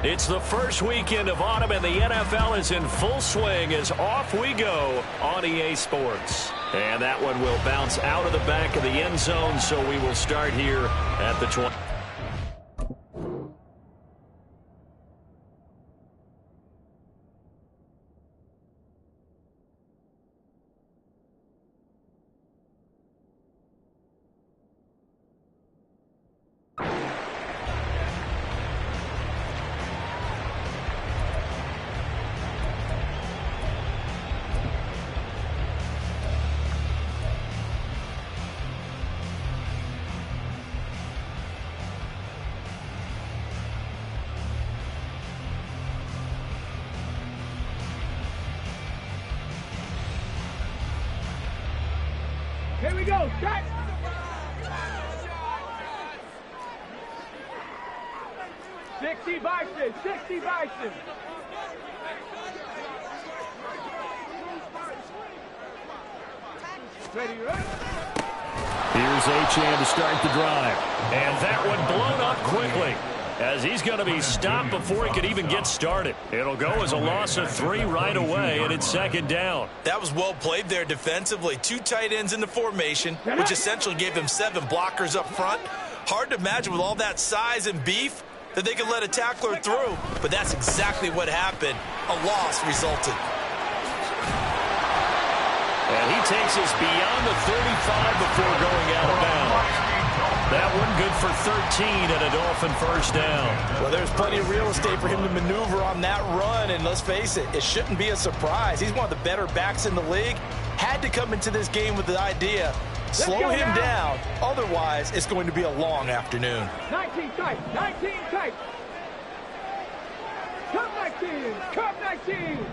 It's the first weekend of autumn, and the NFL is in full swing as off we go on EA Sports. And that one will bounce out of the back of the end zone, so we will start here at the 20. Here we go, set! Sixty Bison, 60 Bison. Ready, ready? Here's Achane to start the drive. And that one blown up quickly, as he's going to be stopped before he could even get started. It'll go as a loss of 3 right away, and it's second down. That was well played there defensively. 2 tight ends in the formation, which essentially gave him 7 blockers up front. Hard to imagine with all that size and beef that they could let a tackler through, but that's exactly what happened. A loss resulted. And he takes us beyond the 35 before going out of bounds. That one good for 13 and a Dolphin first down. Well, there's plenty of real estate for him to maneuver on that run, and let's face it, it shouldn't be a surprise. He's one of the better backs in the league. Had to come into this game with the idea, slow him down, otherwise it's going to be a long afternoon. 19 tight, 19 tight. Come 19, come 19.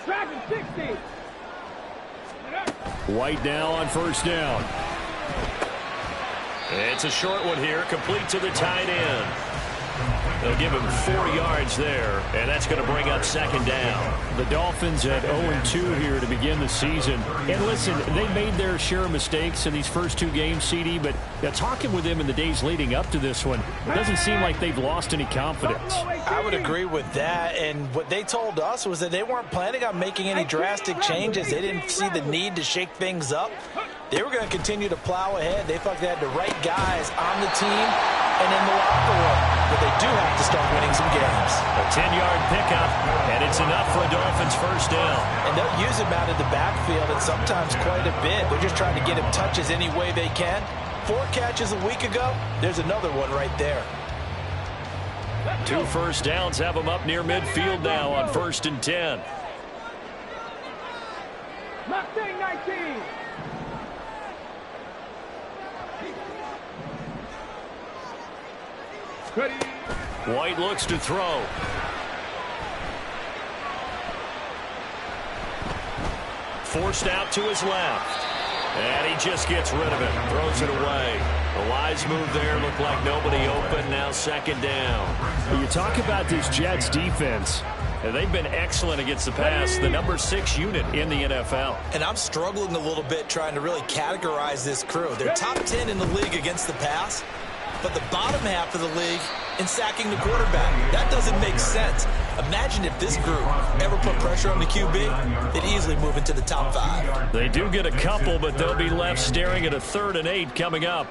Dragon 60. White now on first down. It's a short one here, complete to the tight end. They'll give him 4 yards there, and that's going to bring up second down. The Dolphins at 0-2 here to begin the season. And listen, they made their share of mistakes in these first 2 games, CD, but talking with them in the days leading up to this one, it doesn't seem like they've lost any confidence. I would agree with that, and what they told us was that they weren't planning on making any drastic changes. They didn't see the need to shake things up. They were going to continue to plow ahead. They thought they had the right guys on the team and in the locker room, but they do have to start winning some games. A 10-yard pickup, and it's enough for a Dolphins first down. And they'll use him out of the backfield, and sometimes quite a bit. They're just trying to get him touches any way they can. 4 catches a week ago, there's another one right there. 2 first downs have him up near midfield now on 1st and 10. Mustang 19. Ready. White looks to throw. Forced out to his left. And he just gets rid of it. Throws it away. A wise move there. Looked like nobody open. Now second down. You talk about this Jets defense. And they've been excellent against the pass. The number 6 unit in the NFL. And I'm struggling a little bit trying to really categorize this crew. They're top 10 in the league against the pass, but the bottom half of the league in sacking the quarterback. That doesn't make sense. Imagine if this group ever put pressure on the QB, they'd easily move into the top 5. They do get a couple, but they'll be left staring at a 3rd and 8 coming up.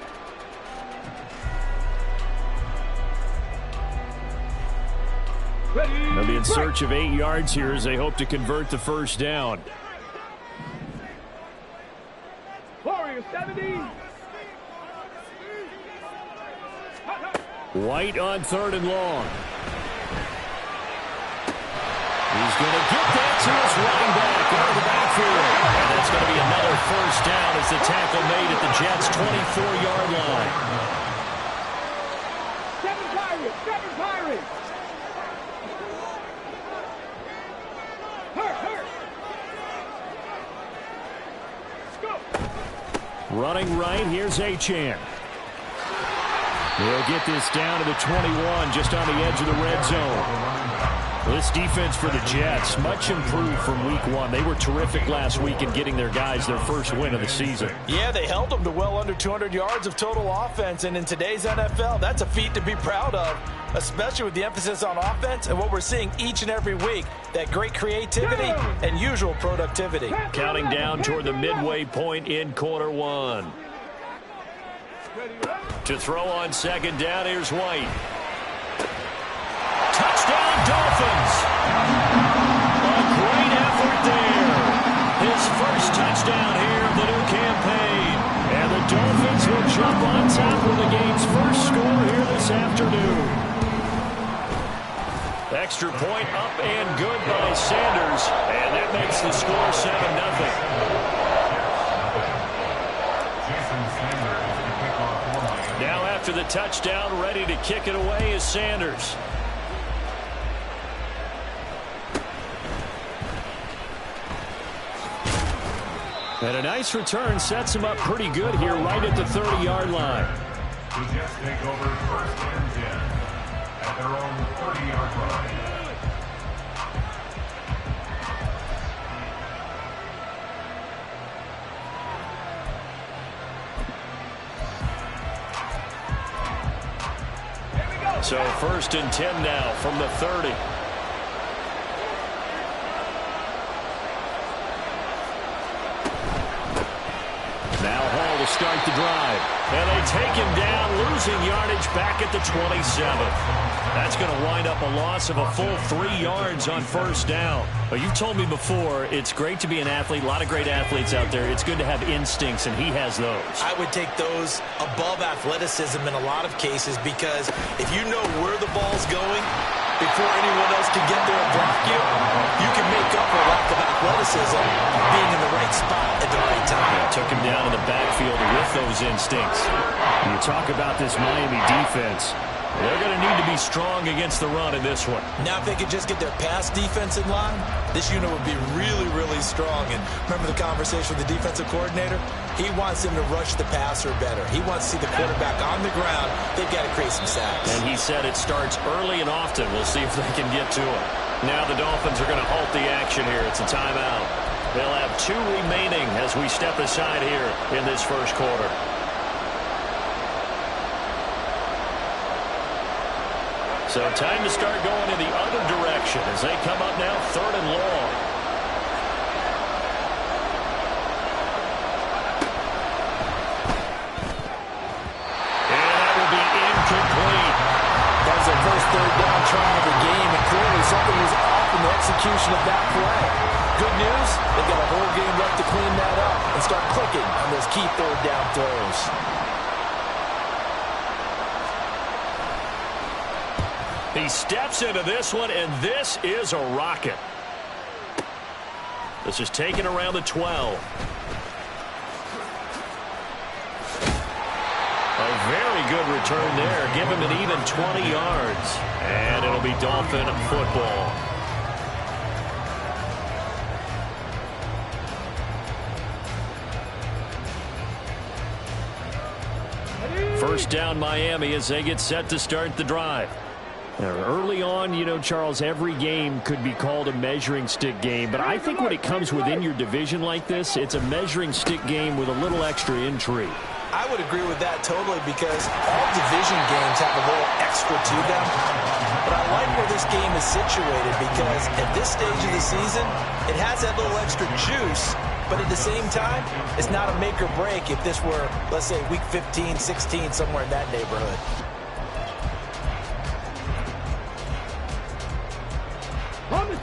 They'll be in search of 8 yards here as they hope to convert the first down. Warrior 70. White on 3rd and long. He's going to get that to his running back out of the backfield. And that's going to be another first down as the tackle made at the Jets' 24-yard line. 7 Pirates, 7 Pirates. Hurt. Go. Running right, here's Achane. They'll get this down to the 21, just on the edge of the red zone. This defense for the Jets, much improved from week one. They were terrific last week in getting their guys their first win of the season. Yeah, they held them to well under 200 yards of total offense, and in today's NFL, that's a feat to be proud of, especially with the emphasis on offense and what we're seeing each and every week, that great creativity and usual productivity. Counting down toward the midway point in quarter one. To throw on second down, here's White. Touchdown, Dolphins! A great effort there. His first touchdown here of the new campaign. And the Dolphins will jump on top with the game's first score here this afternoon. Extra point up and good by Sanders. And that makes the score 7-0. Now after the touchdown, ready to kick it away is Sanders. And a nice return sets him up pretty good here right at the 30-yard line. The Jets take over first and 10 at their own 30-yard line. So first and 10 now from the 30. Now Hall to start the drive. And they take him down, losing yardage back at the 27th. That's going to wind up a loss of a full 3 yards on first down. Well, you've told me before, it's great to be an athlete. A lot of great athletes out there. It's good to have instincts, and he has those. I would take those above athleticism in a lot of cases, because if you know where the ball's going before anyone else can get there and block you, you can make up for lack of athleticism being in the right spot at the right time. Yeah, took him down in the backfield with those instincts. You talk about this Miami defense. They're going to need to be strong against the run in this one. Now, if they could just get their pass defense in line, this unit would be really, really strong. And remember the conversation with the defensive coordinator? He wants them to rush the passer better. He wants to see the quarterback on the ground. They've got to create some sacks. And he said it starts early and often. We'll see if they can get to it. Now the Dolphins are going to halt the action here. It's a timeout. They'll have 2 remaining as we step aside here in this first quarter. So time to start going in the other direction as they come up now 3rd and long. And that will be incomplete. That was their first 3rd down try of the game, and clearly something was off in the execution of that play. Good news, they've got a whole game left to clean that up and start clicking on those key 3rd down throws. He steps into this one, and this is a rocket. This is taken around the 12. A very good return there. Give him an even 20 yards. And it'll be Dolphin football. First down Miami as they get set to start the drive. Early on, you know, Charles, every game could be called a measuring stick game. But I think when it comes within your division like this, it's a measuring stick game with a little extra intrigue. I would agree with that totally, because all division games have a little extra to them. But I like where this game is situated, because at this stage of the season, it has that little extra juice. But at the same time, it's not a make or break if this were, let's say, week 15, 16, somewhere in that neighborhood.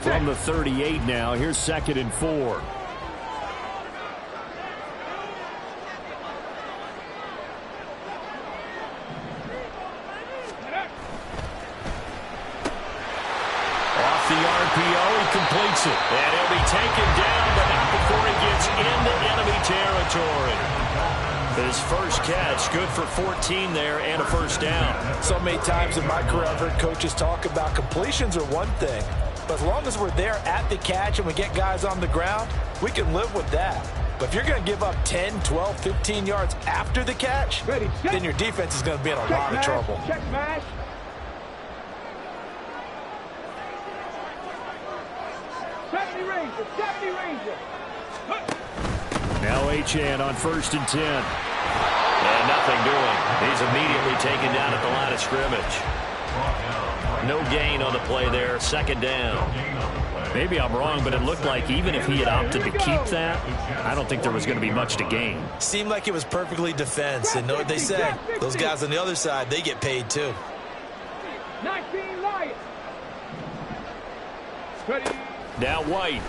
From the 38 now, here's 2nd and 4. Off the RPO, he completes it. And he'll be taken down, but not before he gets into enemy territory. His first catch, good for 14 there and a first down. So many times in my career, I've heard coaches talk about completions are one thing. But as long as we're there at the catch and we get guys on the ground, we can live with that. But if you're going to give up 10, 12, 15 yards after the catch, then your defense is going to be in a lot of trouble. Check smash. 70 Ranger, 70 Ranger. Now Achane on 1st and 10. And nothing doing. He's immediately taken down at the line of scrimmage. No gain on the play there. 2nd down. Maybe I'm wrong, but it looked like even if he had opted to keep that, I don't think there was going to be much to gain. Seemed like it was perfectly defense. And know what they say? Those guys on the other side, they get paid too. 19 Lions. Ready. Now White.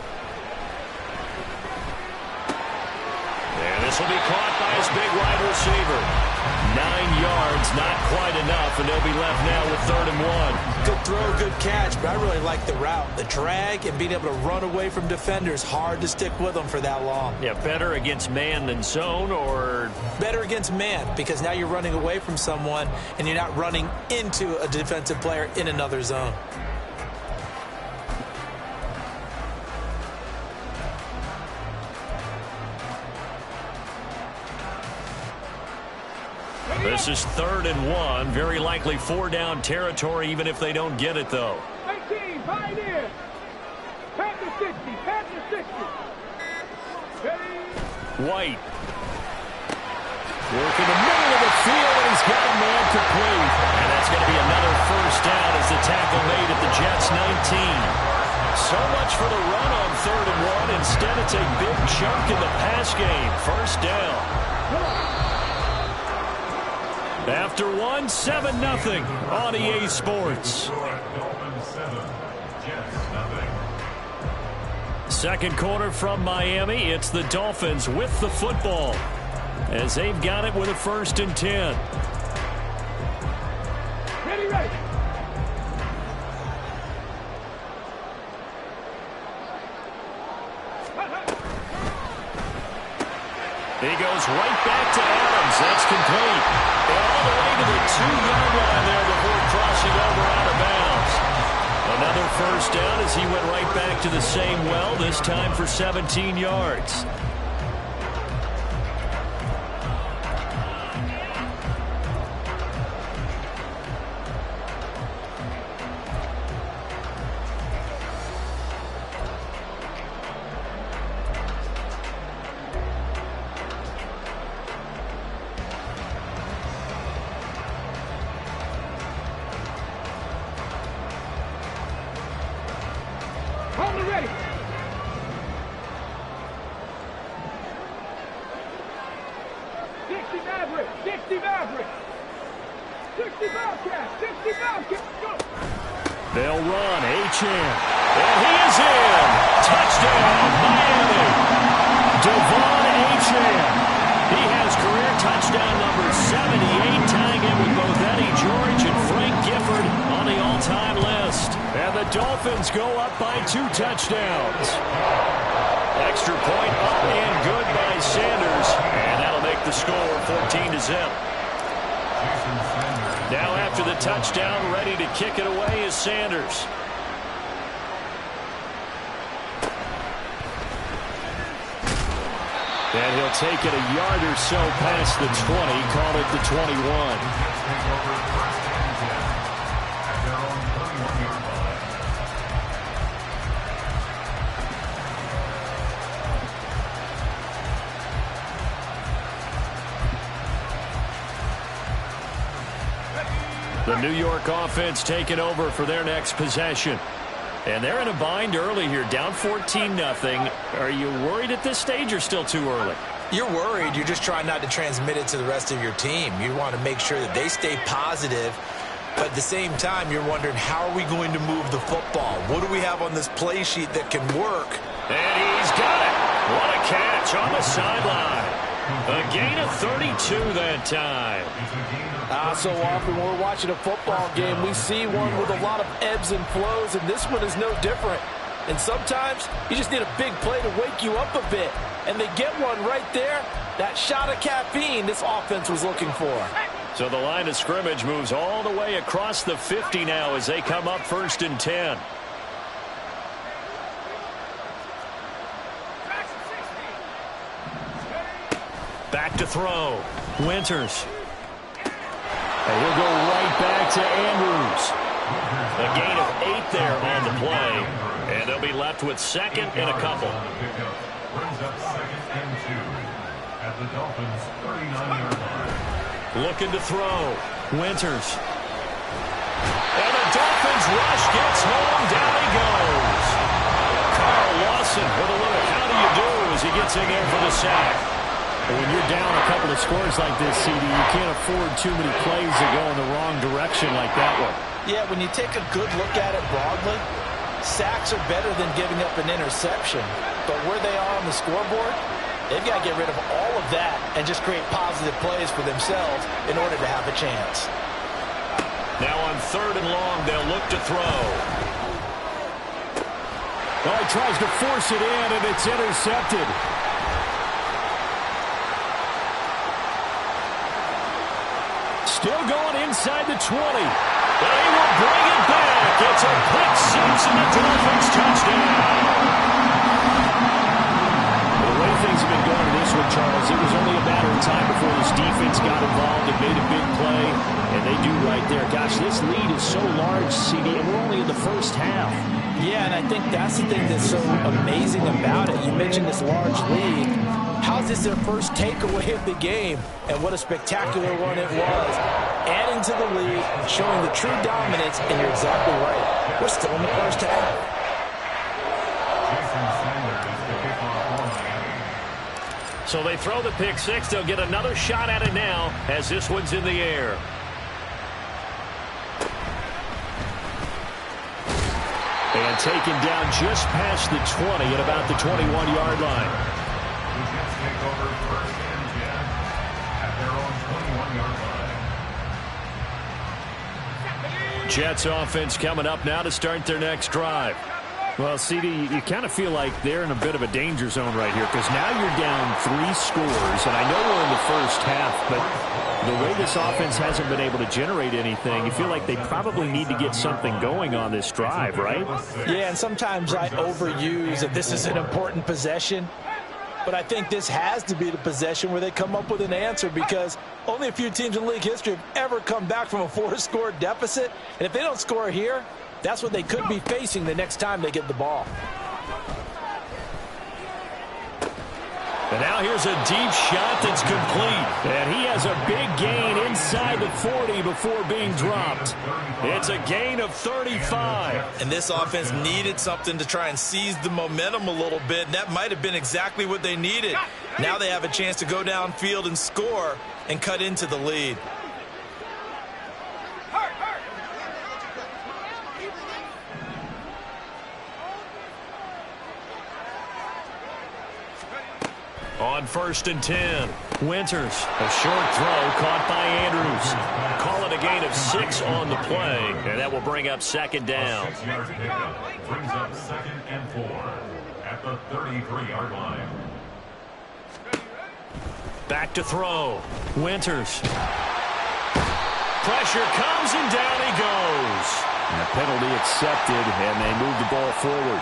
And this will be caught by his big wide receiver. 9 yards, not quite enough, and they'll be left now with 3rd and 1. Good throw, good catch, but I really like the route. The drag and being able to run away from defenders, hard to stick with them for that long. Yeah, better against man than zone, or? Better against man, because now you're running away from someone and you're not running into a defensive player in another zone. This is 3rd and 1. Very likely 4-down territory, even if they don't get it, though. 18, Pioneer. Panther 60, Panther 60. Ready. White. Working the middle of the field, and he's got a man complete. And that's going to be another 1st down as the tackle made at the Jets' 19. So much for the run on 3rd and 1. Instead, it's a big chunk in the pass game. 1st down. After 1, 7-0 on EA Sports. 2nd quarter from Miami. It's the Dolphins with the football as they've got it with a 1st and 10. Ready, ready. He goes right back to Adams. That's complete. And all the way to the 2-yard line there before crossing over out of bounds. Another 1st down as he went right back to the same well, this time for 17 yards. Hold it ready. Maverick, 60 Maverick. 60 Bobcat, 60 Bobcat, go. They'll run, Achane. And he is in. Touchdown, Miami. Devon Achane. He has career touchdown number 78, tying it with both Eddie George and Frank Gifford on the all-time list. And the Dolphins go up by 2 touchdowns. Extra point up and good by Sanders. And that'll make the score 14-0. Now after the touchdown, ready to kick it away is Sanders. And he'll take it a yard or so past the 20, call it the 21. The New York offense taking over for their next possession. And they're in a bind early here, down 14-0. Are you worried at this stage or still too early? You're worried. You're just trying not to transmit it to the rest of your team. You want to make sure that they stay positive. But at the same time, you're wondering, how are we going to move the football? What do we have on this play sheet that can work? And he's got it. What a catch on the sideline. A gain of 32 that time. So often when we're watching a football game, we see one with a lot of ebbs and flows, and this one is no different. And sometimes you just need a big play to wake you up a bit. And they get one right there. That shot of caffeine this offense was looking for. So the line of scrimmage moves all the way across the 50 now as they come up 1st and 10. Back to throw. Winters. And he'll go right back to Andrews. A gain of 8 there on the play. And they'll be left with second and a couple. Brings up 2nd and 2 at the Dolphins' 39-yard line. Looking to throw. Winters. And the Dolphins rush gets home. Down he goes. Carl Lawson with a little how do you do as he gets in there for the sack. When you're down a couple of scores like this, CD, you can't afford too many plays that go in the wrong direction like that one. Yeah, when you take a good look at it broadly, sacks are better than giving up an interception. But where they are on the scoreboard, they've got to get rid of all of that and just create positive plays for themselves in order to have a chance. Now on 3rd and long, they'll look to throw. Oh, he tries to force it in, and it's intercepted. Still going inside the 20. They will bring it back. It's a pick six and a Dolphins touchdown. The way things have been going in this one, Charles, it was only a matter of time before this defense got involved and made a big play, and they do right there. Gosh, this lead is so large, CD, and we're only in the first half. Yeah, and I think that's the thing that's so amazing about it. You mentioned this large lead. How's this their first takeaway of the game? And what a spectacular one it was. Adding to the lead, showing the true dominance, and you're exactly right. We're still in the first half. Jason Sanders is the kickoff for Miami. So they throw the pick six. They'll get another shot at it now as this one's in the air. And taken down just past the 20 at about the 21-yard line. The Jets take over 1st and 10 at their own 21-yard line. Jets offense coming up now to start their next drive. Well, CD, you kind of feel like they're in a bit of a danger zone right here because now you're down 3 scores, and I know we're in the first half, but the way this offense hasn't been able to generate anything, you feel like they probably need to get something going on this drive, right? Yeah, and sometimes I overuse that this is an important possession, but I think this has to be the possession where they come up with an answer because only a few teams in league history have ever come back from a 4-score deficit, and if they don't score here, that's what they could be facing the next time they get the ball. And now here's a deep shot that's complete. And he has a big gain inside the 40 before being dropped. It's a gain of 35. And this offense needed something to try and seize the momentum a little bit, and that might have been exactly what they needed. Now they have a chance to go downfield and score and cut into the lead. On 1st and 10, Winters, a short throw caught by Andrews. Call it a gain of 6 on the play, and that will bring up 2nd down. 6-yard pickup brings up 2nd and 4 at the 33-yard line. Back to throw. Winters. Pressure comes and down he goes. And the penalty accepted, and they move the ball forward.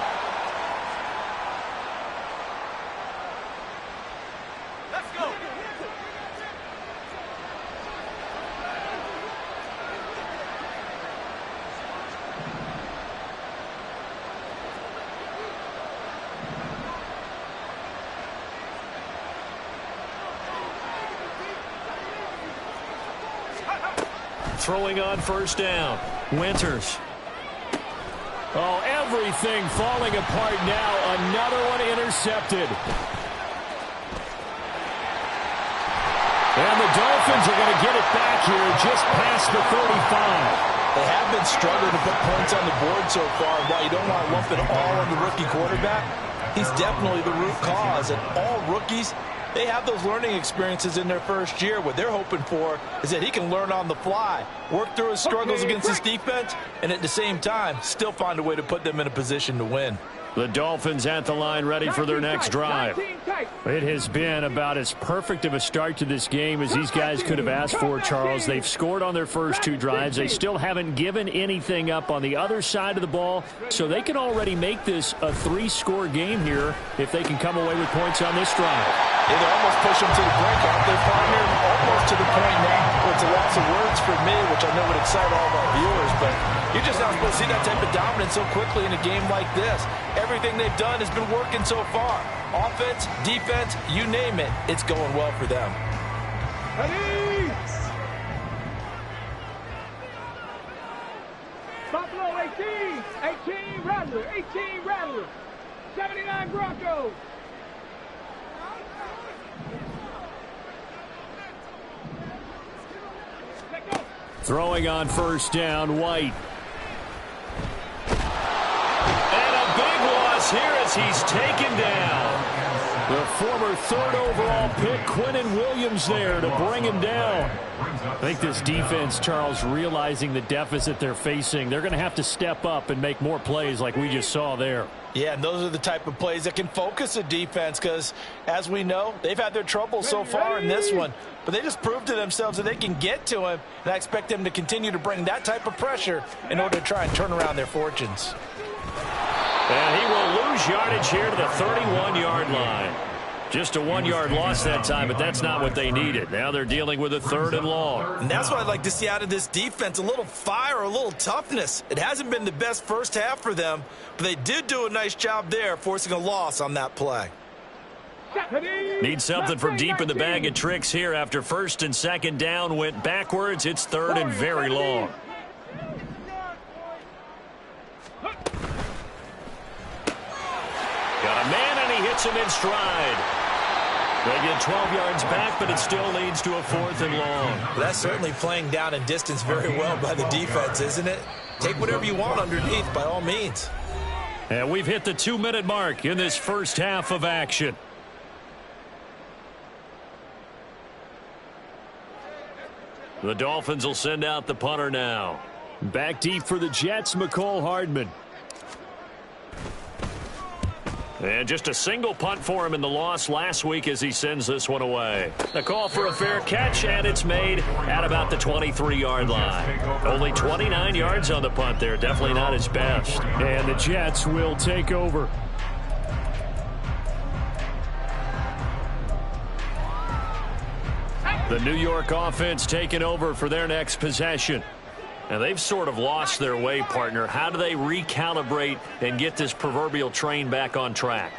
Throwing on 1st down. Winters. Oh, everything falling apart now. Another one intercepted. And the Dolphins are going to get it back here just past the 35. They have been struggling to put points on the board so far. While you don't want to lump it all on the rookie quarterback, he's definitely the root cause. And all rookies, they have those learning experiences in their first year. What they're hoping for is that he can learn on the fly, work through his struggles against his defense, and at the same time, still find a way to put them in a position to win. The Dolphins at the line ready for their next drive. It has been about as perfect of a start to this game as these guys could have asked for, Charles. They've scored on their first 2 drives. They still haven't given anything up on the other side of the ball, so they can already make this a 3-score game here if they can come away with points on this drive. Yeah, they almost push them to the brink, aren't they, partner? Almost to the point now where it's a loss of words for me, which I know would excite all of our viewers, but You're just not supposed to see that type of dominance so quickly in a game like this. Everything they've done has been working so far. Offense, defense, you name it, it's going well for them. Ready? Buffalo 18, 18 Rattler, 18 Rattler, 79 Broncos. Throwing on first down, White. And a big loss here as he's taken down. The former third overall pick, Quinnen Williams, there to bring him down. I think this defense, Charles, realizing the deficit they're facing, they're going to have to step up and make more plays like we just saw there. Yeah, and those are the type of plays that can focus a defense because, as we know, they've had their troubles so far in this one. But they just proved to themselves that they can get to him, and I expect them to continue to bring that type of pressure in order to try and turn around their fortunes. And he will lose yardage here to the 31-yard line. Just a 1-yard loss that time, but that's not what they needed. Now they're dealing with a 3rd and long. And that's what I'd like to see out of this defense, a little fire, a little toughness. It hasn't been the best first half for them, but they did do a nice job there, forcing a loss on that play. Need something from deep in the bag of tricks here after 1st and 2nd down went backwards. It's 3rd and very long. Got a man, and he hits him in stride. They get 12 yards back, but it still leads to a 4th and long. Well, that's certainly playing down in distance very well by the defense, isn't it? Take whatever you want underneath, by all means. And we've hit the 2-minute mark in this first half of action. The Dolphins will send out the punter now. Back deep for the Jets, Mecole Hardman. And just a single punt for him in the loss last week as he sends this one away. A call for a fair catch, and it's made at about the 23-yard line. Only 29 yards on the punt there. Definitely not his best. And the Jets will take over. The New York offense taking over for their next possession. And they've sort of lost their way, partner. How do they recalibrate and get this proverbial train back on track?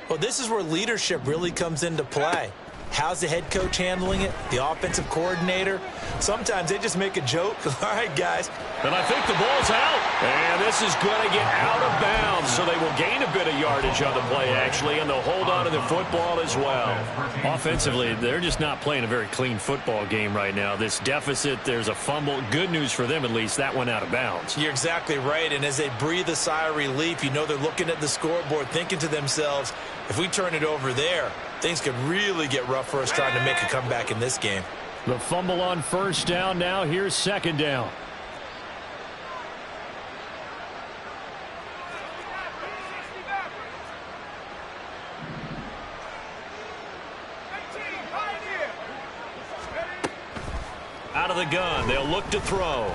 Well, this is where leadership really comes into play. How's the head coach handling it? The offensive coordinator? Sometimes they just make a joke. All right, guys. And I think the ball's out. And this is going to get out of bounds, so they will gain a bit of yardage on the play, actually, and they'll hold on to the football as well. Offensively, they're just not playing a very clean football game right now. This deficit, there's a fumble. Good news for them, at least. That went out of bounds. You're exactly right, and as they breathe a sigh of relief, you know they're looking at the scoreboard, thinking to themselves, if we turn it over there, things could really get rough for us trying to make a comeback in this game. The fumble on first down. Now here's 2nd down. Out of the gun, they'll look to throw.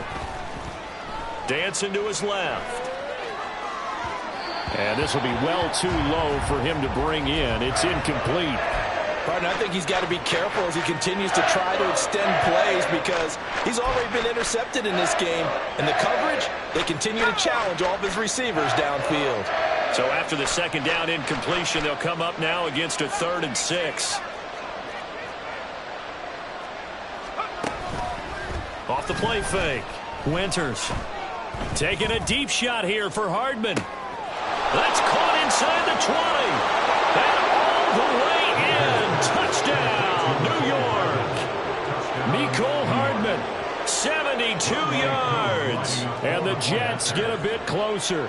Dancing to his left. And this will be well too low for him to bring in. It's incomplete. Partner, I think he's got to be careful as he continues to try to extend plays because he's already been intercepted in this game. And the coverage, they continue to challenge all of his receivers downfield. So after the 2nd down incompletion, they'll come up now against a 3rd and 6. Off the play fake. Winters taking a deep shot here for Hardman. That's caught inside the 20. And all the way in. Touchdown, New York. Mecole Hardman, 72 yards. And the Jets get a bit closer.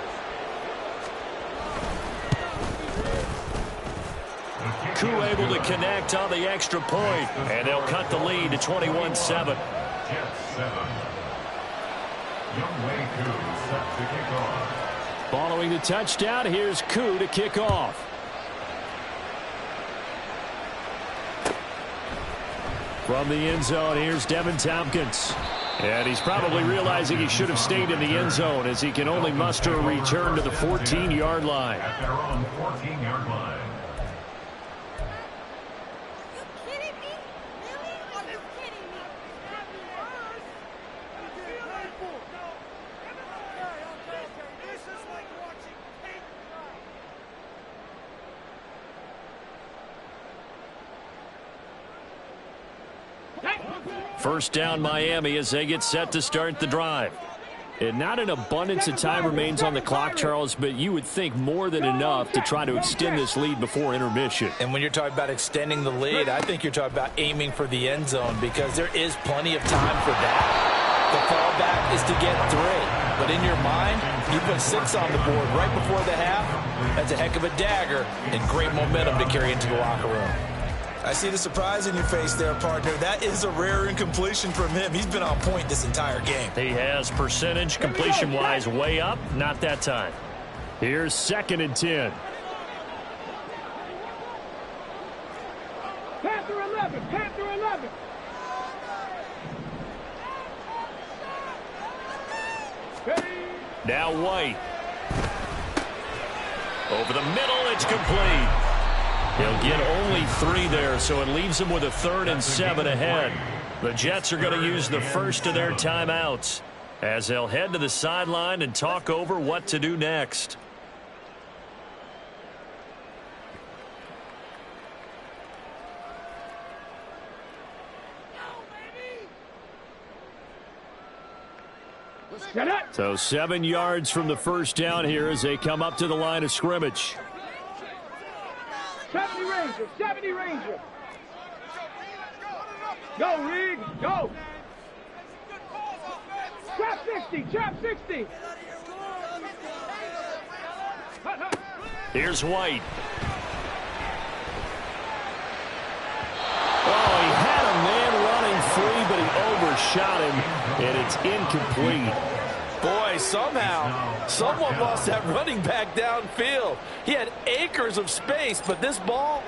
Koo able to connect on the extra point. And they'll cut the lead to 21-7. Jets 7. Younghoe Koo set to kick off. Following the touchdown, here's Koo to kick off. From the end zone, here's Devin Tompkins. And he's probably realizing he should have stayed in the end zone as he can only muster a return to the 14-yard line. At their own 14-yard line. First down Miami as they get set to start the drive. And not an abundance of time remains on the clock, Charles, but you would think more than enough to try to extend this lead before intermission. And when you're talking about extending the lead, I think you're talking about aiming for the end zone because there is plenty of time for that. The fallback is to get 3. But in your mind, you put 6 on the board right before the half. That's a heck of a dagger and great momentum to carry into the locker room. I see the surprise in your face there, partner. That is a rare incompletion from him. He's been on point this entire game. He has percentage completion-wise way up. Not that time. Here's 2nd and 10. Panther 11, Panther 11. Now White. Over the middle, it's complete. He'll get only 3 there, so it leaves him with a 3rd and 7 ahead. The Jets are going to use the first of their timeouts as they'll head to the sideline and talk over what to do next. So 7 yards from the first down here as they come up to the line of scrimmage. 70 Ranger, 70 Ranger. Go, Reed, go. Trap 60, trap 60. Here's White. Oh, he had a man running free, but he overshot him, and it's incomplete. Boy, somehow, someone lost that running back downfield. He had acres of space, but this ball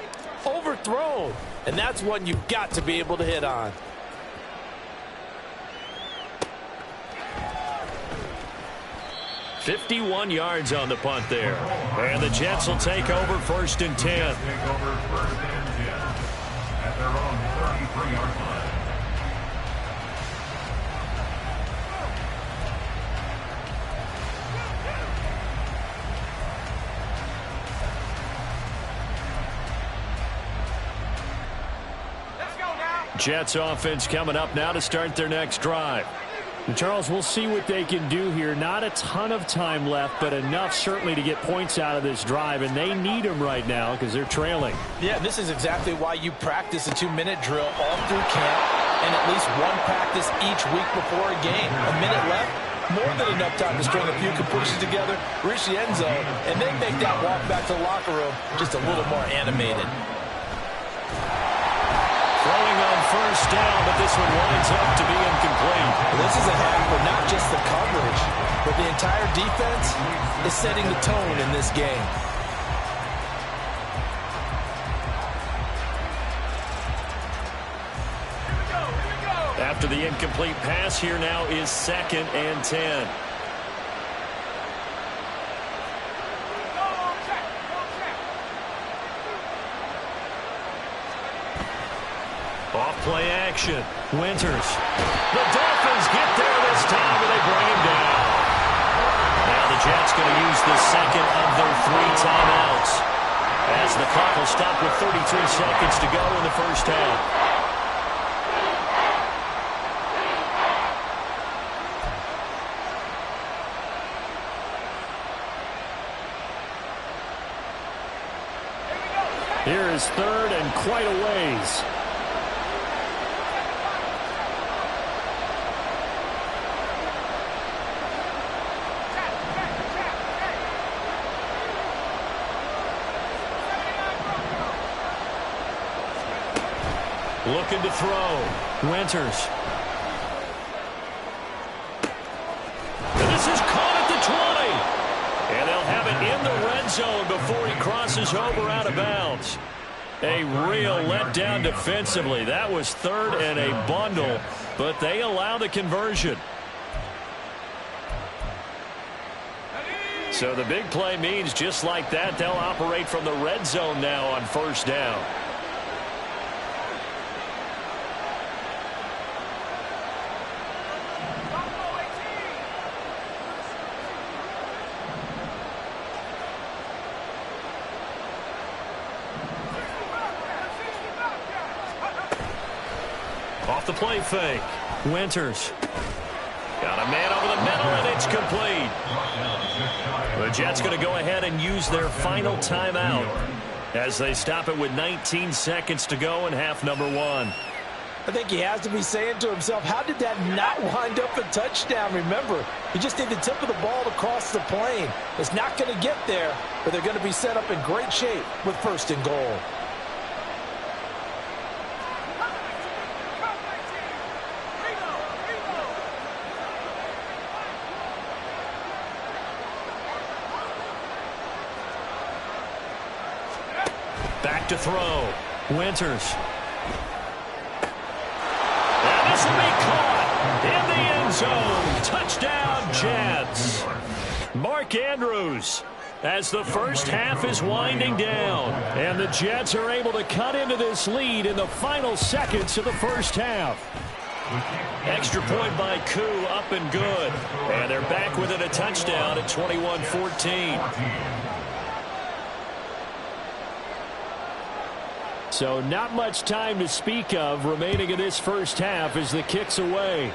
overthrown. And that's one you've got to be able to hit on. $51 yards on the punt there. And the Jets will take over 1st and 10. Take over 1st and 10 at their own 33-yard line. Jets offense coming up now to start their next drive. And Charles, we'll see what they can do here. Not a ton of time left, but enough certainly to get points out of this drive, and they need them right now because they're trailing. Yeah, this is exactly why you practice a 2-minute drill all through camp and at least one practice each week before a game. A minute left, more than enough time to string a few completions together, reach the end zone, and then make that walk back to the locker room just a little more animated. Throwing on first down, but this one winds up to be incomplete. This is a half for not just the coverage, but the entire defense is setting the tone in this game. After the incomplete pass, here now is 2nd and 10. Off-play action. Winters. The Dolphins get there this time, and they bring him down. Now the Jets going to use the 2nd of their 3 timeouts as the clock will stop with 33 seconds to go in the first half. Here is 3rd and quite a ways. Looking to throw. Winters. And this is caught at the 20. And they'll have it in the red zone before he crosses over out of bounds. A real letdown defensively. That was 3rd and a bundle, but they allow the conversion. So the big play means just like that, they'll operate from the red zone now on first down. the play fake. Winters. Got a man over the middle, and it's complete. The Jets going to go ahead and use their final timeout as they stop it with 19 seconds to go in half number 1. I think he has to be saying to himself, how did that not wind up a touchdown? Remember, he just did the tip of the ball to cross the plane. It's not going to get there, but they're going to be set up in great shape with 1st and goal. Back to throw. Winters. And this will be caught in the end zone. Touchdown, Jets. Mark Andrews as the first half is winding down. And the Jets are able to cut into this lead in the final seconds of the first half. Extra point by Koo, up and good. And they're back within a touchdown at 21-14. So not much time to speak of remaining in this first half as the kick's away.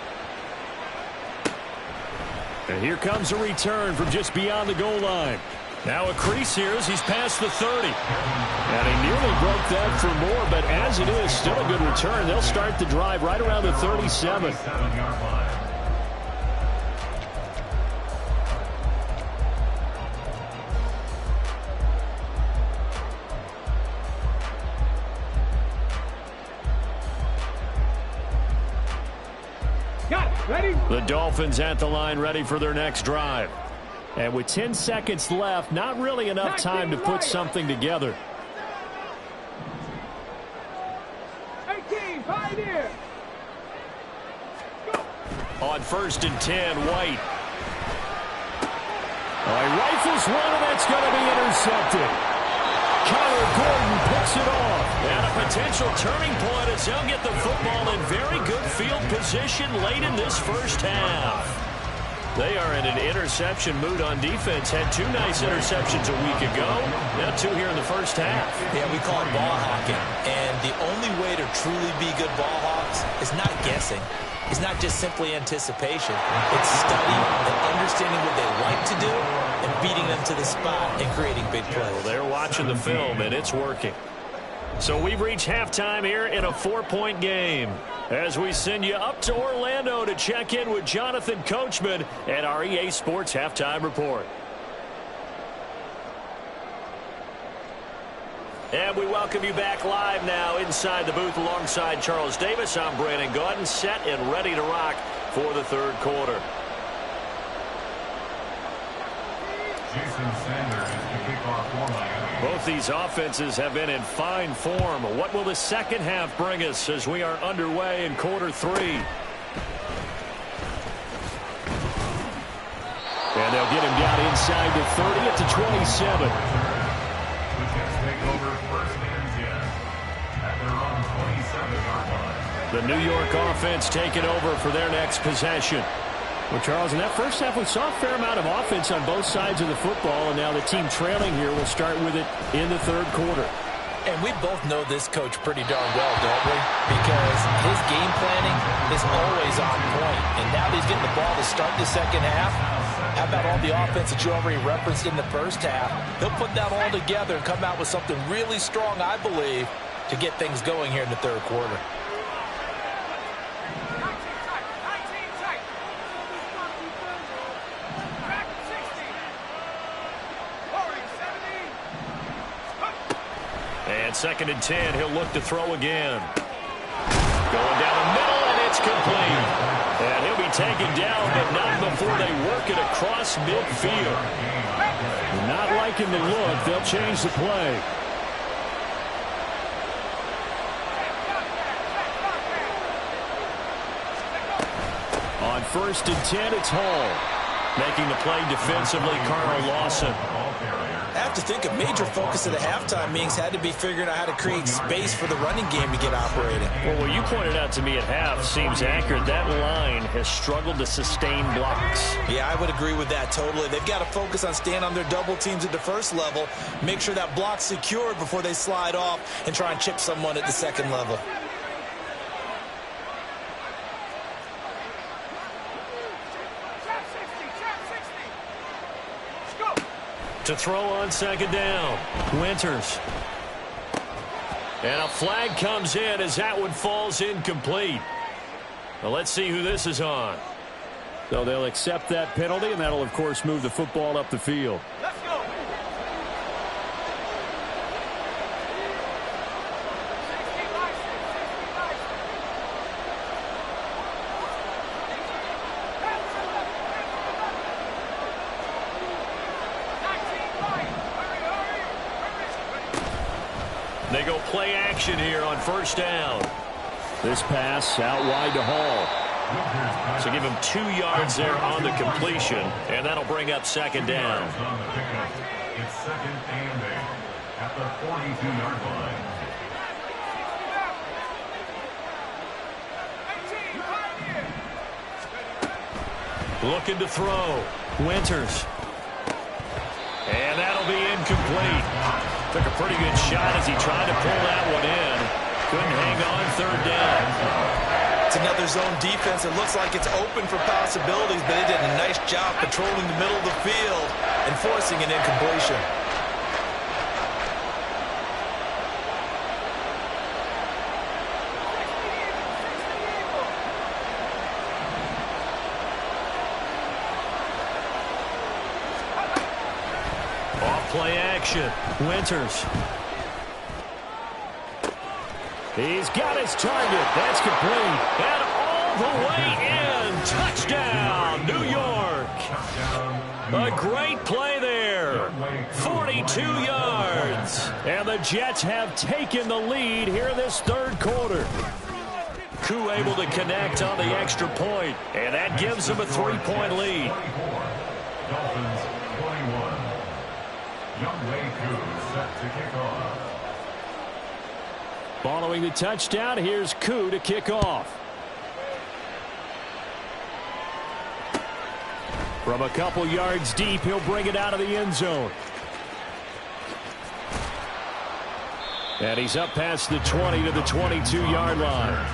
And here comes a return from just beyond the goal line. Now a crease here as he's past the 30. And he nearly broke that for more, but as it is, still a good return. They'll start the drive right around the 37. Ready? The Dolphins at the line, ready for their next drive. And with 10 seconds left, not really enough time to put something together. 18, pioneer. On 1st and 10, White. He rifles one, and that's going to be intercepted. Kyler Gordon picks it off. And a potential turning point as they'll get the football in very good field position late in this first half. They are in an interception mood on defense. Had 2 nice interceptions a week ago. Now 2 here in the first half. Yeah, we call it ball hawking. And the only way to truly be good ball hawks is not guessing. It's not just simply anticipation. It's studying and understanding what they like to do and beating them to the spot and creating big plays. Well, they're watching the film, and it's working. So we've reached halftime here in a 4-point game as we send you up to Orlando to check in with Jonathan Coachman and our EA Sports Halftime Report. And we welcome you back live now inside the booth alongside Charles Davis. I'm Brandon Gaudin, set and ready to rock for the third quarter. Jason Sanders is the kickoff for Miami. Both these offenses have been in fine form. What will the second half bring us as we are underway in quarter 3? And they'll get him down inside the 30 at the 27. The Jets take over 1st and 10 at their own 27-yard line. The New York offense taking over for their next possession. Well, Charles, in that first half, we saw a fair amount of offense on both sides of the football, and now the team trailing here will start with it in the third quarter. And we both know this coach pretty darn well, don't we? Because his game planning is always on point. And now that he's getting the ball to start the second half, how about all the offense that you already referenced in the first half? He'll put that all together and come out with something really strong, I believe, to get things going here in the third quarter. And 2nd and 10, he'll look to throw again. Going down the middle, and it's complete. And he'll be taken down, but not before they work it across midfield. Not liking the look. They'll change the play. On 1st and 10, it's Hall. Making the play defensively, Carl Lawson. I have to think a major focus of the halftime meetings had to be figuring out how to create space for the running game to get operating. Well, what you pointed out to me at half seems accurate. That line has struggled to sustain blocks. Yeah, I would agree with that totally. They've got to focus on staying on their double teams at the first level, make sure that block's secured before they slide off and try and chip someone at the second level. To throw on second down. Winters. And a flag comes in as that one falls incomplete. Well, let's see who this is on. So they'll accept that penalty, and that'll, of course, move the football up the field. Let's go. They go play action here on first down. This pass out wide to Hall. So give him 2 yards there on the completion, and that'll bring up second down. It's second and 8 at the 42-yard line. Looking to throw. Winters. And that'll be incomplete. Took a pretty good shot as he tried to pull that one in. Couldn't hang on third down. It's another zone defense. It looks like it's open for possibilities, but they did a nice job patrolling the middle of the field and forcing an incompletion. Play action. Winters. He's got his target. That's complete. And all the way in. Touchdown, New York. A great play there. 42 yards. And the Jets have taken the lead here in this third quarter. Koo able to connect on the extra point. And that gives them a 3-point lead. Dolphins 21. Younghoe Koo set to kick off. Following the touchdown, here's Koo to kick off. From a couple yards deep, he'll bring it out of the end zone. And he's up past the 20 to the 22-yard line.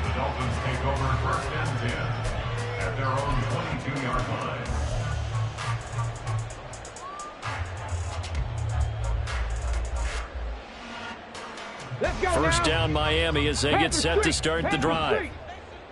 The Dolphins take over first and 10 at their own 22-yard line. First down Miami as they get set to start the drive.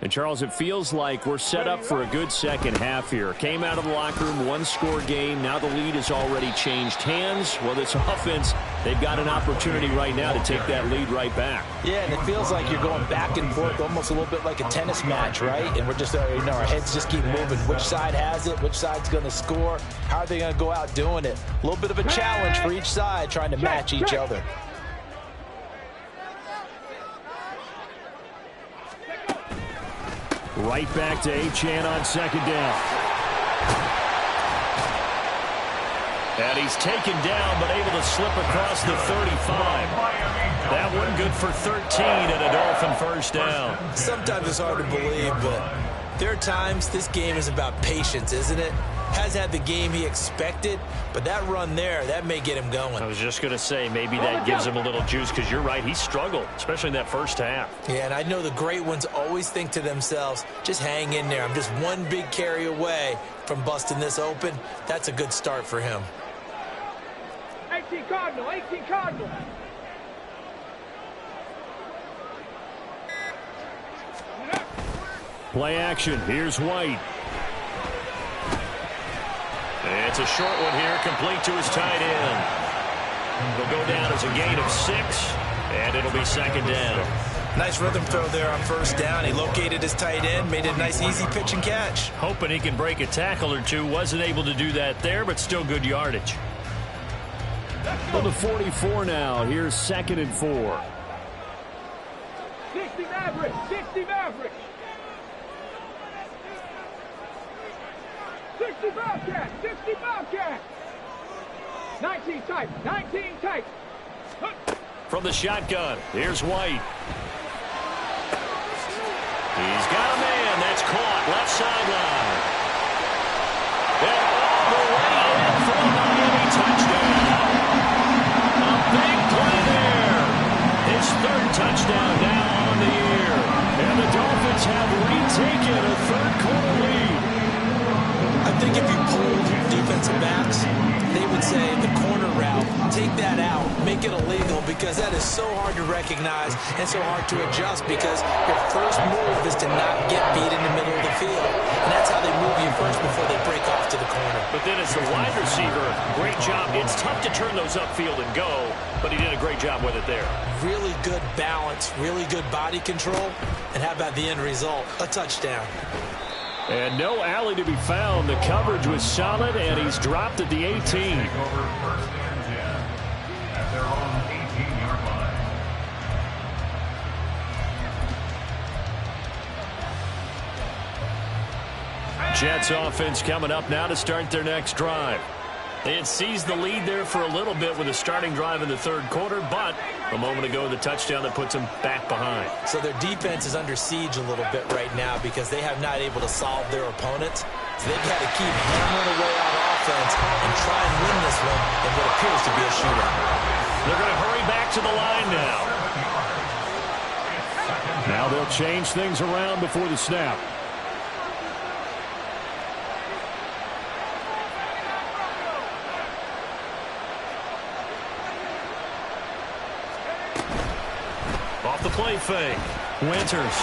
And, Charles, it feels like we're set up for a good second half here. Came out of the locker room, one-score game. Now the lead has already changed hands. Well, this offense, they've got an opportunity right now to take that lead right back. Yeah, and it feels like you're going back and forth almost a little bit like a tennis match, right? And we're just, our heads just keep moving. Which side has it? Which side's going to score? How are they going to go out doing it? A little bit of a challenge for each side trying to match each other. Right back to Achane on second down. And he's taken down, but able to slip across the 35. That one good for 13 and a Dolphin first down. Sometimes it's hard to believe, but there are times this game is about patience, isn't it? Has had the game he expected, but that run there, that may get him going. I was just going to say, maybe that gives him a little juice, because you're right, he struggled, especially in that first half. Yeah, and I know the great ones always think to themselves, just hang in there. I'm just one big carry away from busting this open. That's a good start for him. 18 Cardinal, 18 Cardinal. Play action. Here's White. It's a short one here, complete to his tight end. He'll go down as a gain of 6, and it'll be second down. Nice rhythm throw there on first down. He located his tight end, made it a nice easy pitch and catch. Hoping he can break a tackle or two. Wasn't able to do that there, but still good yardage. On the 44 now. Here's 2nd and 4. 60 Mavericks, 60 Mavericks. 60 Bobcats, 60 Bobcats. 19 tight, 19 tight. From the shotgun, here's White. He's got a man. That's caught. Left sideline. And all the way in for a Miami touchdown. A big play there. His 3rd touchdown now on the year. And the Dolphins have retaken a third-quarter lead. I think if you polled defensive backs, they would say the take that out, make it illegal, because that is so hard to recognize and so hard to adjust, because your first move is to not get beat in the middle of the field. And that's how they move you first before they break off to the corner. But then as the wide receiver, great job. It's tough to turn those upfield and go, but he did a great job with it there. Really good balance, really good body control, and how about the end result? A touchdown. And no alley to be found. The coverage was solid, and he's dropped at the 18. Over first and 10 at their own 18-yard line. Jets offense coming up now to start their next drive. They had seized the lead there for a little bit with a starting drive in the third quarter, but a moment ago the touchdown that puts them back behind. So their defense is under siege a little bit right now because they have not able to solve their opponents. So they've got to keep hammering away on offense and try and win this one in what appears to be a shootout. They're going to hurry back to the line now. Now they'll change things around before the snap. Off the play fake. Winters.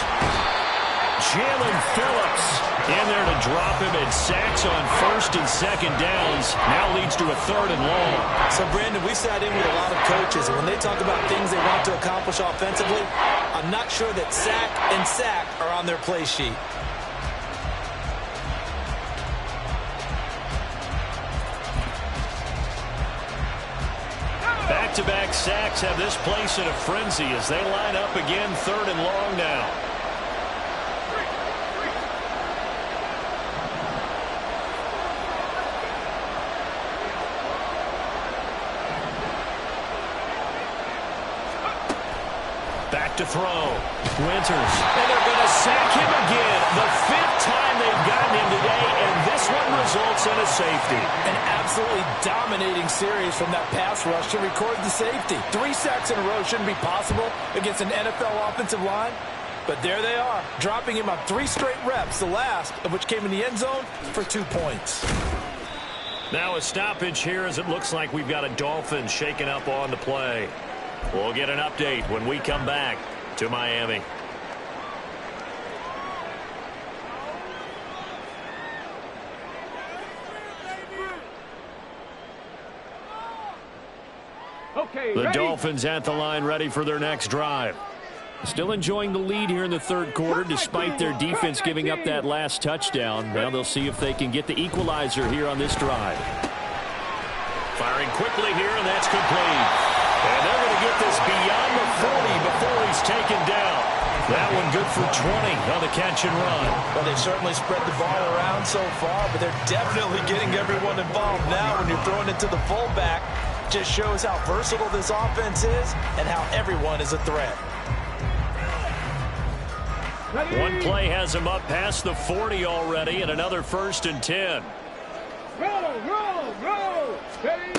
Jalen Phillips in there to drop him, and sacks on first and second downs. Now leads to a third and long. So, Brandon, we sat in with a lot of coaches, and when they talk about things they want to accomplish offensively, I'm not sure that sack and sack are on their play sheet. Back-to-back sacks have this place in a frenzy as they line up again, third and long now. Back to throw. Winters. And they're going to sack him again. The fifth time they've gotten him today, and this one results in a safety. An absolutely dominating series from that pass rush to record the safety. 3 sacks in a row shouldn't be possible against an NFL offensive line. But there they are, dropping him on 3 straight reps, the last of which came in the end zone for 2 points. Now a stoppage here as it looks like we've got a Dolphin shaking up on the play. We'll get an update when we come back to Miami. Okay, The ready? Dolphins at the line, ready for their next drive. Still enjoying the lead here in the third quarter despite their defense giving up that last touchdown. Now they'll see if they can get the equalizer here on this drive. Firing quickly here, and that's complete. And they're going to get this beyond the 40 before he's taken down. That one good for 20 on the catch and run. Well, they've certainly spread the ball around so far, but they're definitely getting everyone involved now when you're throwing it to the fullback. Just shows how versatile this offense is and how everyone is a threat. Ready? One play has him up past the 40 already, and another 1st and 10. Roll, roll, roll. Ready?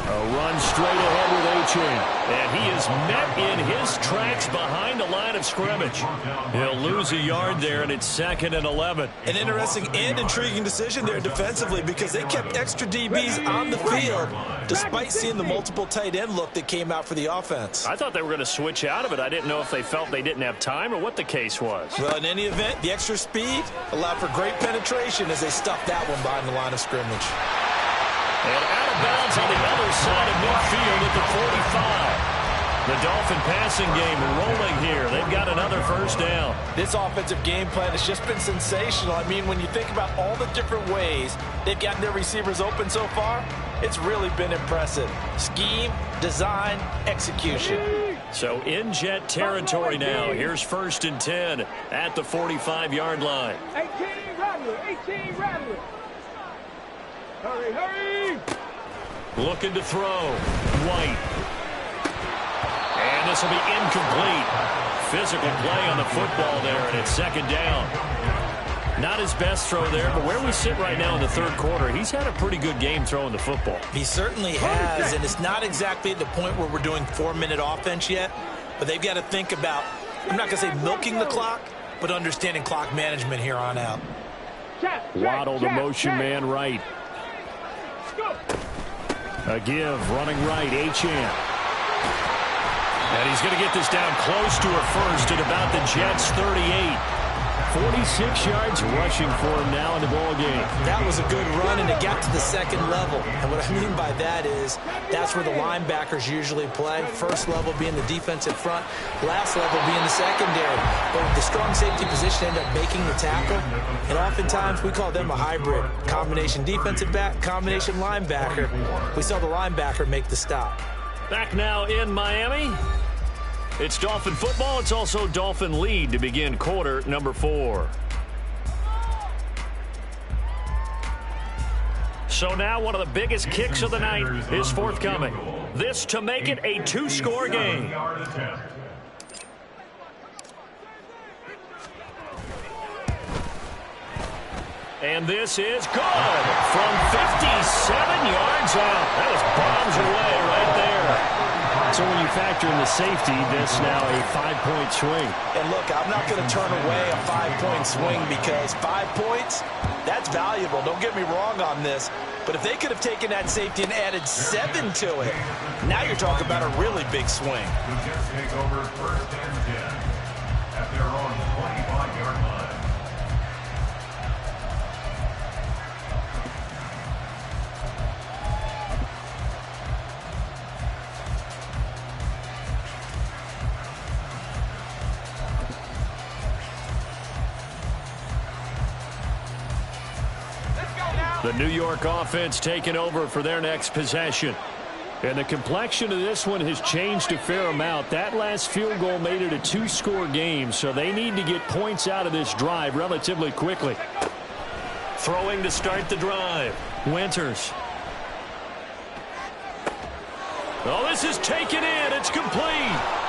A run straight ahead with Achane. And he is met in his tracks behind the line of scrimmage. He'll lose a yard there, and it's 2nd and 11. An interesting and intriguing decision there defensively because they kept extra DBs on the field despite seeing the multiple tight end look that came out for the offense. I thought they were going to switch out of it. I didn't know if they felt they didn't have time or what the case was. Well, in any event, the extra speed allowed for great penetration as they stuffed that one behind the line of scrimmage. And out of bounds on the other side of midfield at the 45. The Dolphin passing game rolling here. They've got another 1st down. This offensive game plan has just been sensational. I mean, when you think about all the different ways they've gotten their receivers open so far, it's really been impressive. Scheme, design, execution. So in Jet territory now. Here's 1st and 10 at the 45-yard line. 18 Rattler, 18 Rattler. Hurry, hurry. Looking to throw. White. And this will be incomplete. Physical play on the football there, and it's 2nd down. Not his best throw there, but where we sit right now in the third quarter, he's had a pretty good game throwing the football. He certainly has, and it's not exactly at the point where we're doing 4-minute offense yet, but they've got to think about, I'm not going to say milking the clock, but understanding clock management here on out. Check, Waddle, the motion man right. A give, running right, Achane. And he's going to get this down close to her first at about the Jets' 38. 46 yards rushing for him now in the ball game. That was a good run, and it got to the second level. And what I mean by that is that's where the linebackers usually play. First level being the defensive front, last level being the secondary. But with the strong safety position, end up making the tackle. And oftentimes we call them a hybrid. Combination defensive back, combination linebacker. We saw the linebacker make the stop. Back now in Miami. It's Dolphin football. It's also Dolphin lead to begin quarter number 4. So now one of the biggest kicks of the night is forthcoming. This to make it a 2-score game. And this is good from 57 yards out. That was bombs away right there. So when you factor in the safety, this now a 5-point swing. And look, I'm not going to turn away a 5-point swing because 5 points, that's valuable. Don't get me wrong on this. But if they could have taken that safety and added 7 to it, now you're talking about a really big swing. The Jets take over first and 10 at their own 25-yard line. The New York offense taking over for their next possession. And the complexion of this one has changed a fair amount. That last field goal made it a 2-score game, so they need to get points out of this drive relatively quickly. Throwing to start the drive. Winters. Oh, this is taken in. It's complete.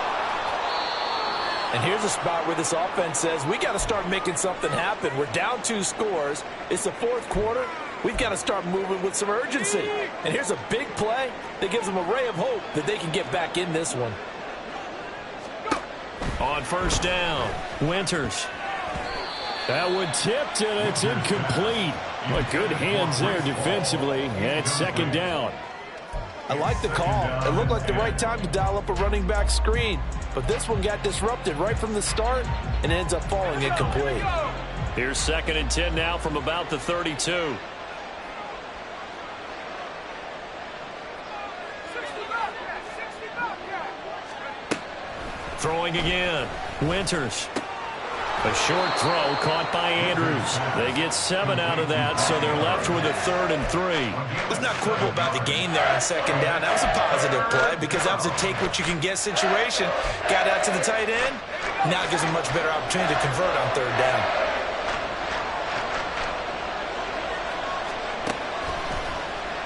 And here's a spot where this offense says, we got to start making something happen. We're down 2 scores. It's the 4th quarter. We've got to start moving with some urgency. And here's a big play that gives them a ray of hope that they can get back in this one. On first down, Winters. That one tipped, and it's incomplete. But good hands there defensively, and it's second down. I like the call. It looked like the right time to dial up a running back screen. But this one got disrupted right from the start and ends up falling incomplete. Here's second and 10 now from about the 32. Throwing again. Winters. A short throw caught by Andrews. They get 7 out of that, so they're left with a 3rd and 3. Let's not quibble about the gain there on second down. That was a positive play because that was a take-what-you-can-get situation. Got out to the tight end. Now it gives them a much better opportunity to convert on 3rd down.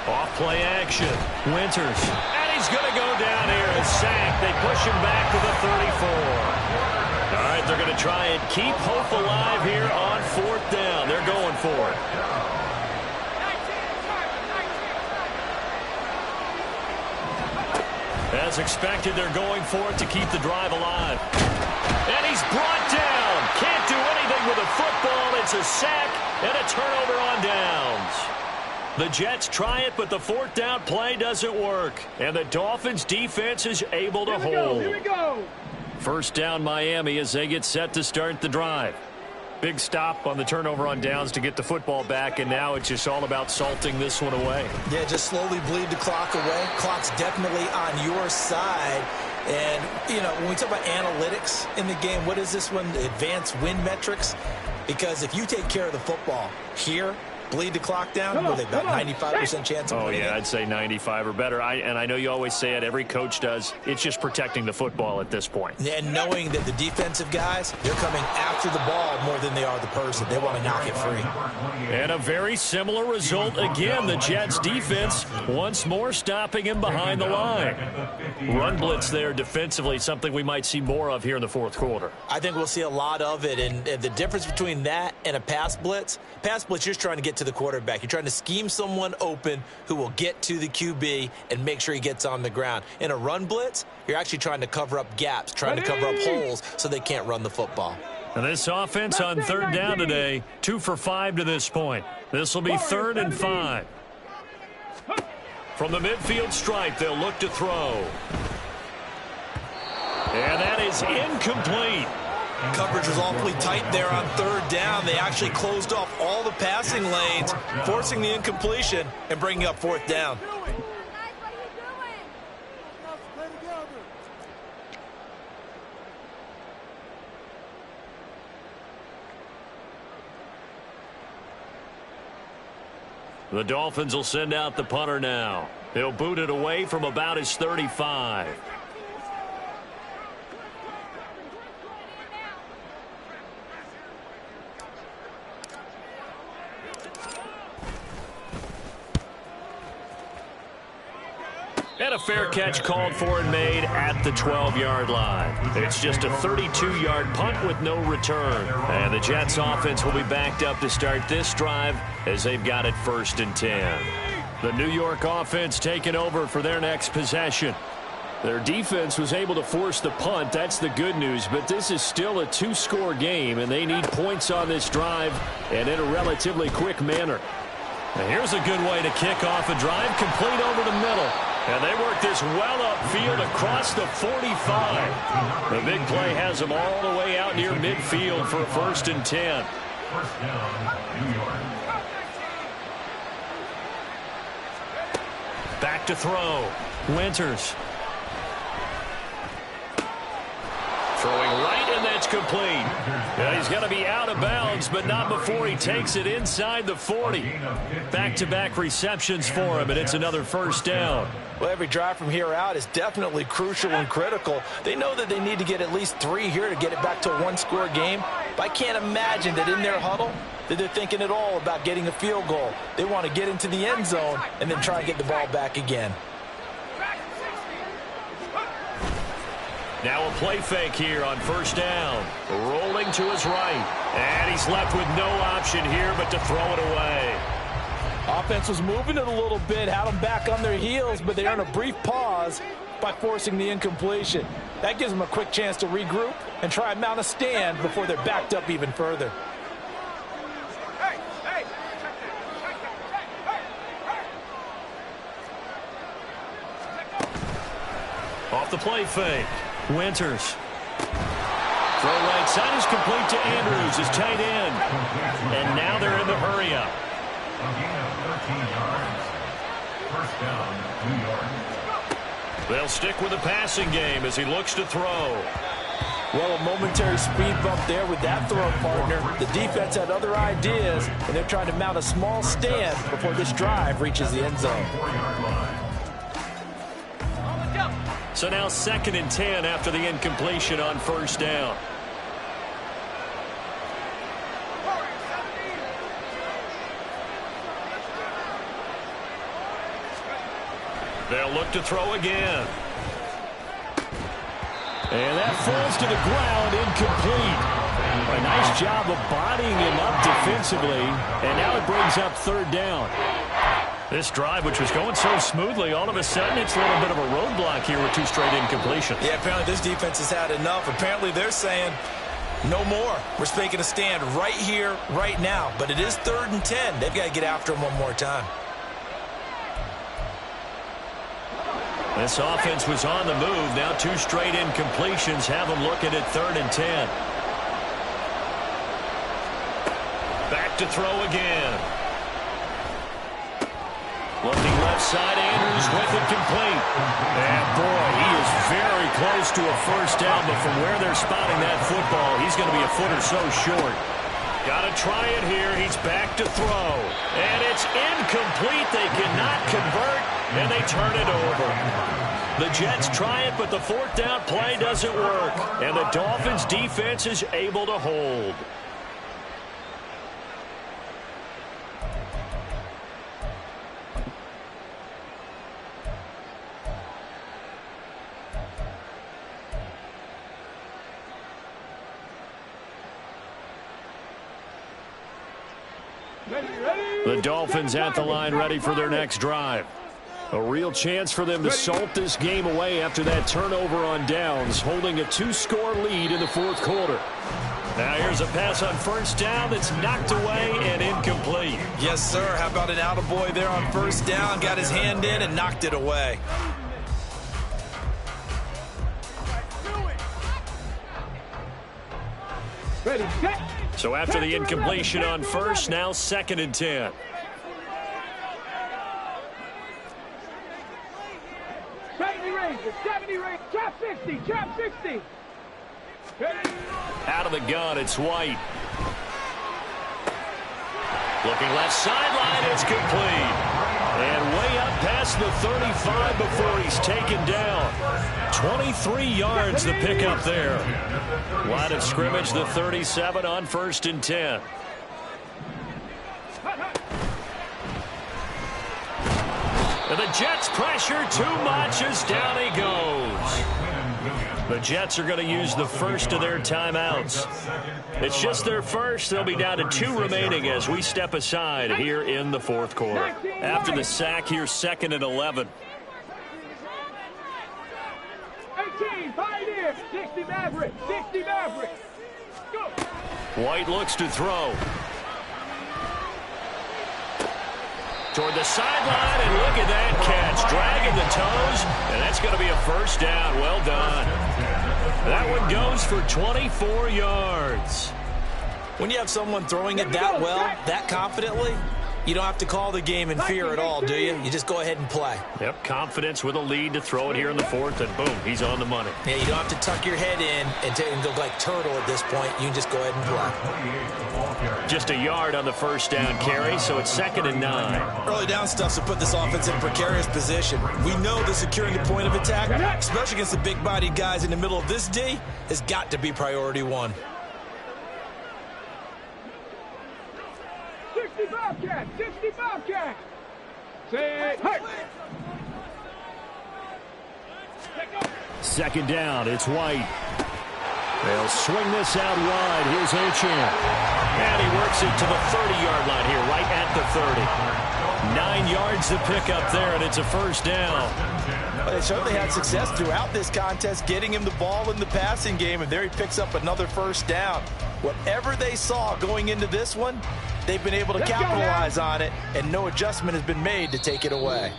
Off play action. Winters. And he's going to go down here and sack. They push him back to the 34. All right, they're going to try and keep hope alive here on 4th down. They're going for it. As expected, they're going for it to keep the drive alive. And he's brought down. Can't do anything with a football. It's a sack and a turnover on downs. The Jets try it, but the 4th down play doesn't work. And the Dolphins' defense is able to hold. Here we go. First down Miami as they get set to start the drive. Big stop on the turnover on downs to get the football back, and now it's just all about salting this one away. Yeah, just slowly bleed the clock away. Clock's definitely on your side. And, you know, when we talk about analytics in the game, what is this one? Advanced win metrics? Because if you take care of the football here, bleed the clock down, with about 95% chance of winning. Oh, yeah, I'd say 95 or better. And I know you always say it, every coach does. It's just protecting the football at this point. And knowing that the defensive guys, they're coming after the ball more than they are the person. They want to knock it free. And a very similar result again. The Jets defense once more stopping him behind the line. Run blitz there defensively, something we might see more of here in the 4th quarter. I think we'll see a lot of it. And the difference between that and a pass blitz, you're just trying to get to the quarterback. You're trying to scheme someone open who will get to the QB and make sure he gets on the ground. In a run blitz, you're actually trying to cover up gaps, trying to cover up holes so they can't run the football. And this offense on 3rd down today, 2 for 5 to this point. This will be 3rd and 5. From the midfield stripe, they'll look to throw. And that is incomplete. Coverage was awfully tight there on third down. They actually closed off all the passing lanes, forcing the incompletion and bringing up fourth down. The Dolphins will send out the punter now. He'll boot it away from about his 35. And a fair catch called for and made at the 12-yard line. It's just a 32-yard punt with no return. And the Jets offense will be backed up to start this drive as they've got it 1st and 10. The New York offense taking over for their next possession. Their defense was able to force the punt. That's the good news. But this is still a 2-score game, and they need points on this drive and in a relatively quick manner. And here's a good way to kick off a drive, complete over the middle. And they work this well upfield across the 45. The big play has them all the way out near midfield for 1st and 10. First down, New York. Back to throw. Winters. Throwing right, and that's complete. Yeah, he's going to be out of bounds, but not before he takes it inside the 40. Back-to-back receptions for him, and it's another 1st down. Well, every drive from here out is definitely crucial and critical. They know that they need to get at least 3 here to get it back to a 1-score game. But I can't imagine that in their huddle that they're thinking at all about getting a field goal. They want to get into the end zone and then try and get the ball back again. Now a play fake here on 1st down. Rolling to his right. And he's left with no option here but to throw it away. Offense was moving it a little bit, had them back on their heels, but they earned a brief pause by forcing the incompletion. That gives them a quick chance to regroup and try and mount a stand before they're backed up even further. Off the play fake. Winters. Throw right side is complete to Andrews, his tight end. And now they're in the hurry up. A gain of 13 yards. First down, New York. They'll stick with the passing game as he looks to throw. Well, a momentary speed bump there with that throw, partner. The defense had other ideas, and they're trying to mount a small stand before this drive reaches the end zone. 4-yard line. So now 2nd and 10 after the incompletion on 1st down. They'll look to throw again. And that falls to the ground, incomplete. A nice job of bodying him up defensively. And now it brings up 3rd down. This drive, which was going so smoothly, all of a sudden it's a little bit of a roadblock here with 2 straight incompletions. Yeah, apparently this defense has had enough. Apparently they're saying, no more. We're making a stand right here, right now. But it is 3rd and 10. They've got to get after him one more time. This offense was on the move. Now 2 straight incompletions have them looking at 3rd and 10. Back to throw again. Looking left side, Andrews with it complete. And boy, he is very close to a 1st down, but from where they're spotting that football, he's going to be a foot or so short. Got to try it here. He's back to throw. And it's incomplete. They cannot convert, and they turn it over. The Jets try it, but the 4th down play doesn't work. And the Dolphins defense is able to hold. The Dolphins at the line ready for their next drive. A real chance for them to salt this game away after that turnover on downs, holding a 2-score lead in the 4th quarter. Now here's a pass on first down that's knocked away and incomplete. Yes, sir. How about an attaboy there on first down? Got his hand in and knocked it away. Ready, set. So after the incompletion on first, now 2nd and 10. Trap 60, trap 60. Out of the gun, it's White. Looking left sideline, it's complete. And way up past the 35 before he's taken down. 23 yards the pickup there. Line of scrimmage, the 37 on 1st and 10. And the Jets pressure too much as down he goes. The Jets are going to use the first of their timeouts. It's just their first. They'll be down to 2 remaining as we step aside here in the 4th quarter. After the sack, here's 2nd and 11. 18, Pioneer, 60 Maverick, 60 Maverick. Go. White looks to throw. Toward the sideline, and look at that catch. Dragging the toes, and that's going to be a first down. Well done. That one goes for 24 yards. When you have someone throwing it that well, that confidently, you don't have to call the game in fear at all, do you? You just go ahead and play. Yep, confidence with a lead to throw it here in the 4th, and boom, he's on the money. Yeah, you don't have to tuck your head in and go like turtle at this point. You can just go ahead and play. Just a yard on the first down carry, so it's 2nd and 9. Early down stuff to put this offense in a precarious position. We know that securing the point of attack, especially against the big-bodied guys in the middle of this D, has got to be priority 1. 60 Bobcat, 60 Bobcat. Say, hey. 2nd down, it's White. They'll swing this out wide. Here's Achane. And he works it to the 30-yard line here, right at the 30. 9 yards to pick up there, and it's a first down. Well, they certainly had success throughout this contest, getting him the ball in the passing game, and there he picks up another first down. Whatever they saw going into this one, they've been able to capitalize on it, and no adjustment has been made to take it away.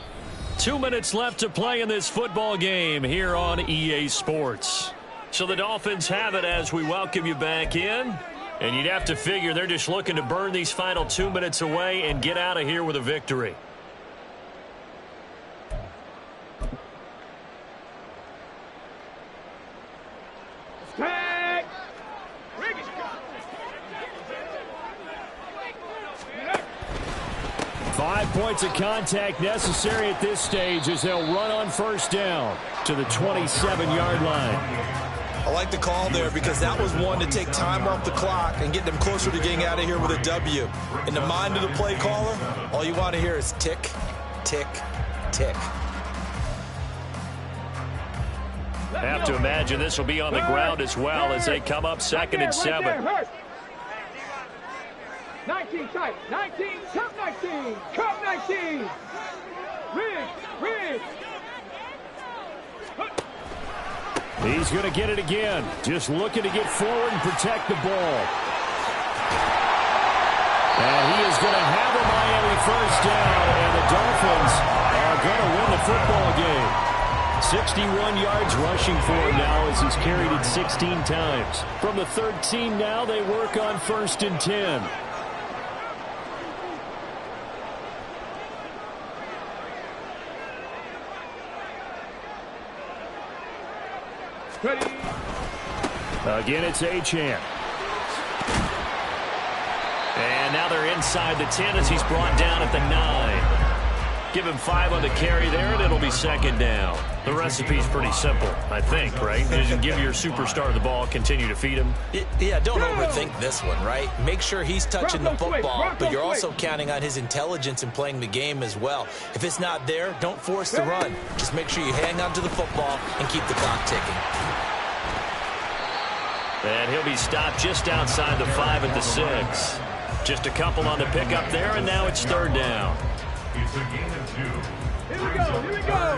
2 minutes left to play in this football game here on EA Sports. So the Dolphins have it as we welcome you back in. And you'd have to figure they're just looking to burn these final 2 minutes away and get out of here with a victory. Tag. Bring it. 5 points of contact necessary at this stage as they'll run on first down to the 27-yard line. I like the call there because that was one to take time off the clock and get them closer to getting out of here with a W. In the mind of the play caller, all you want to hear is tick, tick, tick. Have to imagine this will be on the ground as well as they come up 2nd and 7. 19 tight, 19, come 19, come 19. Ridge. He's going to get it again. Just looking to get forward and protect the ball. And he is going to have a Miami first down, and the Dolphins are going to win the football game. 61 yards rushing for him now as he's carried it 16 times. From the 13 now, they work on 1st and 10. Ready. Again, it's Achane. And now they're inside the 10 as he's brought down at the 9. Give him 5 on the carry there, and it'll be 2nd down. The recipe's pretty simple, I think, right? Just give your superstar the ball, continue to feed him. Yeah, don't overthink this one, right? Make sure he's touching the football, but you're also counting on his intelligence in playing the game as well. If it's not there, don't force the run. Just make sure you hang on to the football and keep the clock ticking. And he'll be stopped just outside the 5 at the 6. Just a couple on the pickup there, and now it's 3rd down. It's a gain of 2. Here we go.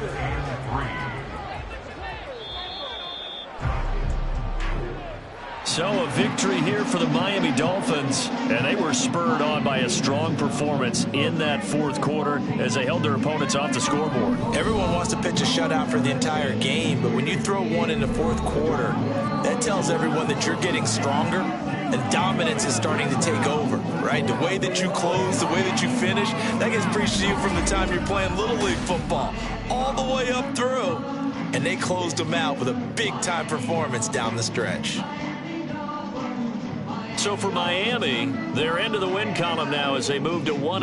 So a victory here for the Miami Dolphins, and they were spurred on by a strong performance in that fourth quarter as they held their opponents off the scoreboard. Everyone wants to pitch a shutout for the entire game, but when you throw one in the fourth quarter, that tells everyone that you're getting stronger and dominance is starting to take over, right? The way that you close, the way that you finish, that gets preached to you from the time you're playing Little League football all the way up through. And they closed them out with a big-time performance down the stretch. So for Miami, they're into the win column now as they move to 1.